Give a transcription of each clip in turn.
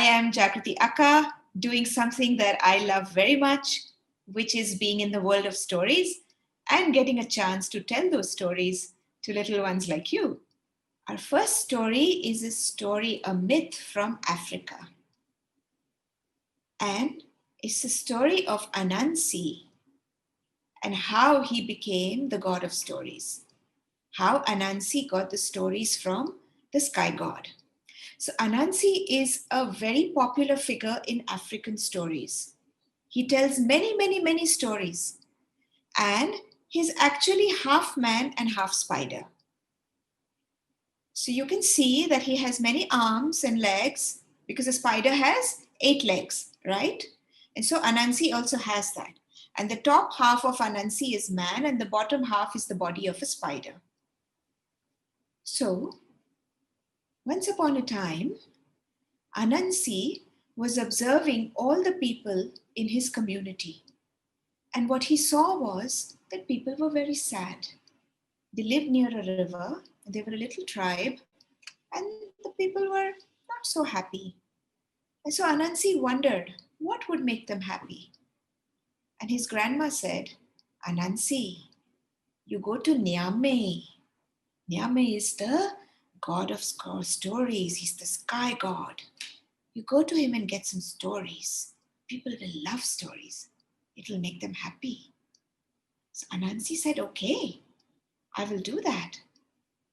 am Jagruti Akka, doing something that I love very much, which is being in the world of stories and getting a chance to tell those stories to little ones like you. Our first story is a story, a myth from Africa. And it's the story of Anansi and how he became the god of stories. How Anansi got the stories from the sky god. So Anansi is a very popular figure in African stories. He tells many stories. And he's actually half man and half spider. So you can see that he has many arms and legs because a spider has 8 legs, right? And so Anansi also has that. And the top half of Anansi is man and the bottom half is the body of a spider. So once upon a time, Anansi was observing all the people in his community. And what he saw was that people were very sad. They lived near a river, and they were a little tribe, and the people were not so happy. And so Anansi wondered, what would make them happy? And his grandma said, Anansi, you go to Nyame. Nyame is the god of stories. He's the sky god. You go to him and get some stories. People will love stories. It will make them happy. So Anansi said, okay, I will do that.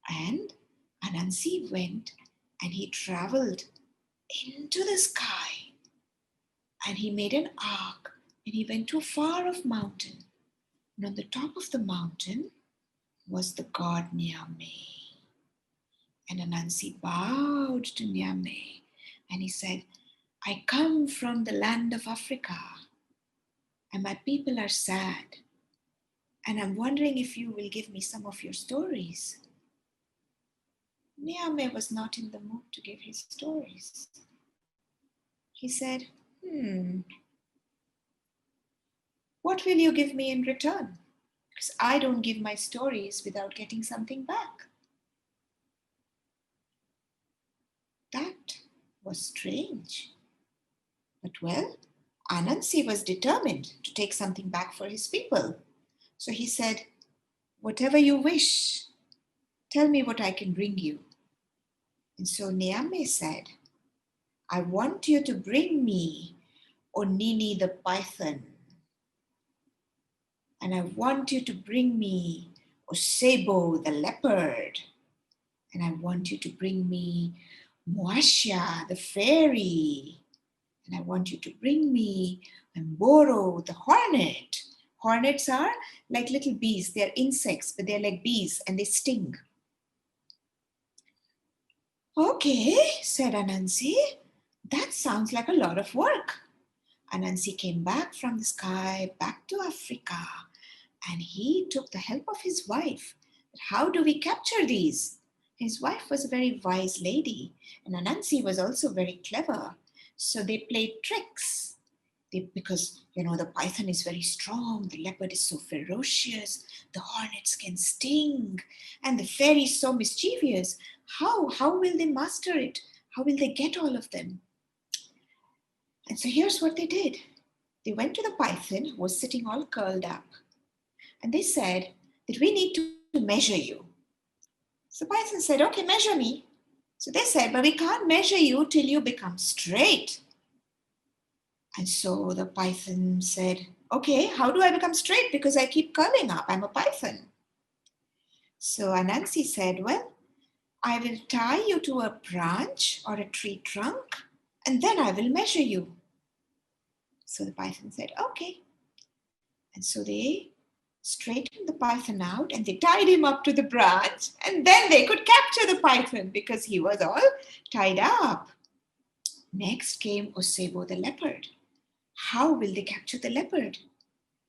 And Anansi went and he traveled into the sky and he made an ark and he went to a far off mountain. And on the top of the mountain was the god Nyame. And Anansi bowed to Nyame and he said, I come from the land of Africa and my people are sad. And I'm wondering if you will give me some of your stories. Nyame was not in the mood to give his stories. He said, what will you give me in return? Because I don't give my stories without getting something back. That was strange. But well, Anansi was determined to take something back for his people. So he said, whatever you wish, tell me what I can bring you. And so Nyame said, I want you to bring me Onini the python. And I want you to bring me Osebo the leopard. And I want you to bring me Moashia the fairy. And I want you to bring me Mboro the hornet. Hornets are like little bees. They're insects, but they're like bees and they sting. Okay, said Anansi. That sounds like a lot of work. Anansi came back from the sky, back to Africa, and he took the help of his wife. But how do we capture these? His wife was a very wise lady, and Anansi was also very clever. So they played tricks. Because, the python is very strong, the leopard is so ferocious, the hornets can sting, and the fairy is so mischievous. How will they master it? How will they get all of them? And so here's what they did. They went to the python who was sitting all curled up, and they said that we need to measure you. So the python said, okay, measure me. So they said, but we can't measure you till you become straight. And so the python said, okay, how do I become straight? Because I keep curling up. I'm a python. So Anansi said, well, I will tie you to a branch or a tree trunk, and then I will measure you. So the python said, okay. And so they straightened the python out and they tied him up to the branch, and then they could capture the python because he was all tied up. Next came Osebo the leopard. How will they capture the leopard?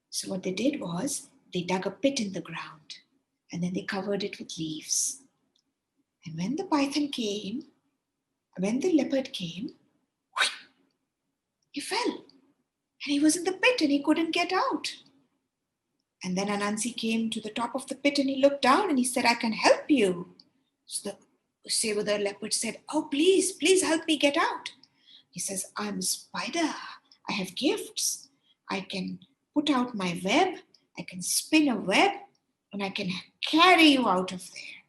So what they did was they dug a pit in the ground and then they covered it with leaves. And when the leopard came, he fell and he was in the pit and he couldn't get out. And then Anansi came to the top of the pit and he looked down and he said, I can help you. So the leopard said, oh, please help me get out. He says, I'm a spider. I have gifts. I can put out my web. I can spin a web and I can carry you out of there.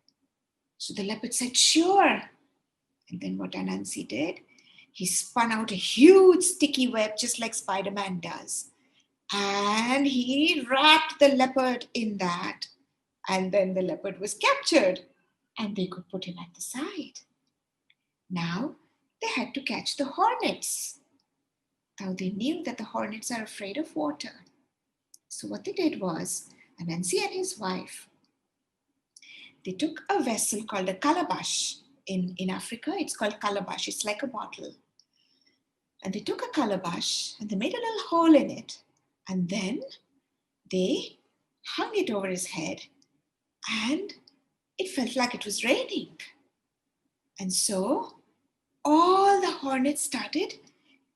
So the leopard said, sure. And then what Anansi did, he spun out a huge sticky web just like Spider-Man does. And he wrapped the leopard in that. And then the leopard was captured and they could put him at the side. Now they had to catch the hornets. Now they knew that the hornets are afraid of water. So what they did was, Anansi and his wife, they took a vessel called a calabash. In Africa, it's called calabash. It's like a bottle. And they took a calabash and they made a little hole in it. And then they hung it over his head and it felt like it was raining. And so all the hornets started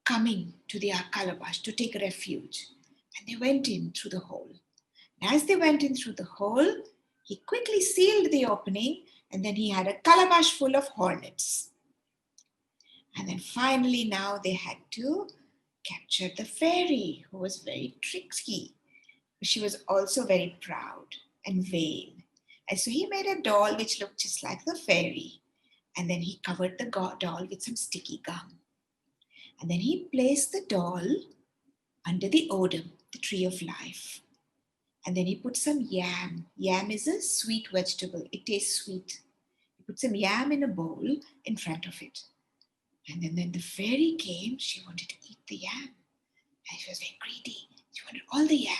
coming to the calabash to take refuge. And they went in through the hole. And as they went in through the hole, he quickly sealed the opening and then he had a calabash full of hornets. And then finally now they had to capture the fairy, who was very tricksy. She was also very proud and vain. And so he made a doll which looked just like the fairy. And then he covered the doll with some sticky gum. And then he placed the doll under the odum, the tree of life. And then he put some yam. Yam is a sweet vegetable. It tastes sweet. He put some yam in a bowl in front of it. And then when the fairy came, she wanted to eat the yam. And she was very greedy. She wanted all the yam.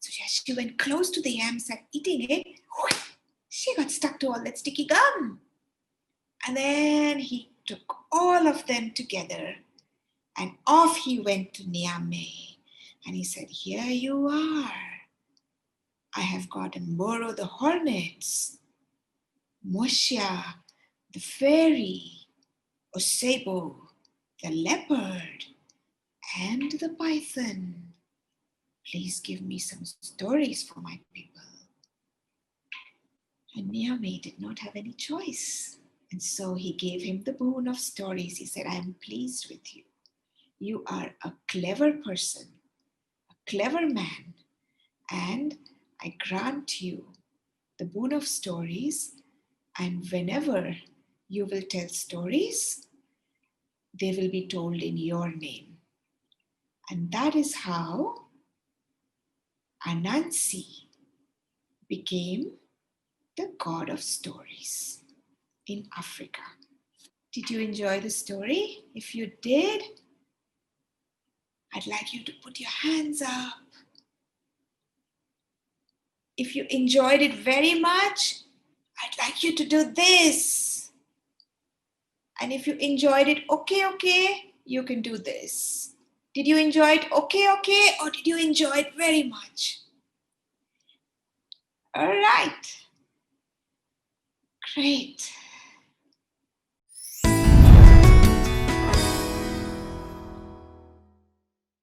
So as she went close to the yam, started eating it, she got stuck to all that sticky gum. And then he took all of them together and off he went to Niamey. And he said, here you are. I have got Mboro the hornets, Moshia the fairy, Osebo the leopard, and the python. Please give me some stories for my people. And Niamey did not have any choice. And so he gave him the boon of stories. He said, I am pleased with you. You are a clever person, a clever man, and I grant you the boon of stories. And whenever you will tell stories, they will be told in your name. And that is how Anansi became the god of stories in Africa. Did you enjoy the story? If you did, I'd like you to put your hands up. If you enjoyed it very much, I'd like you to do this. And if you enjoyed it, okay, you can do this. Did you enjoy it, okay, or did you enjoy it very much? All right. Great.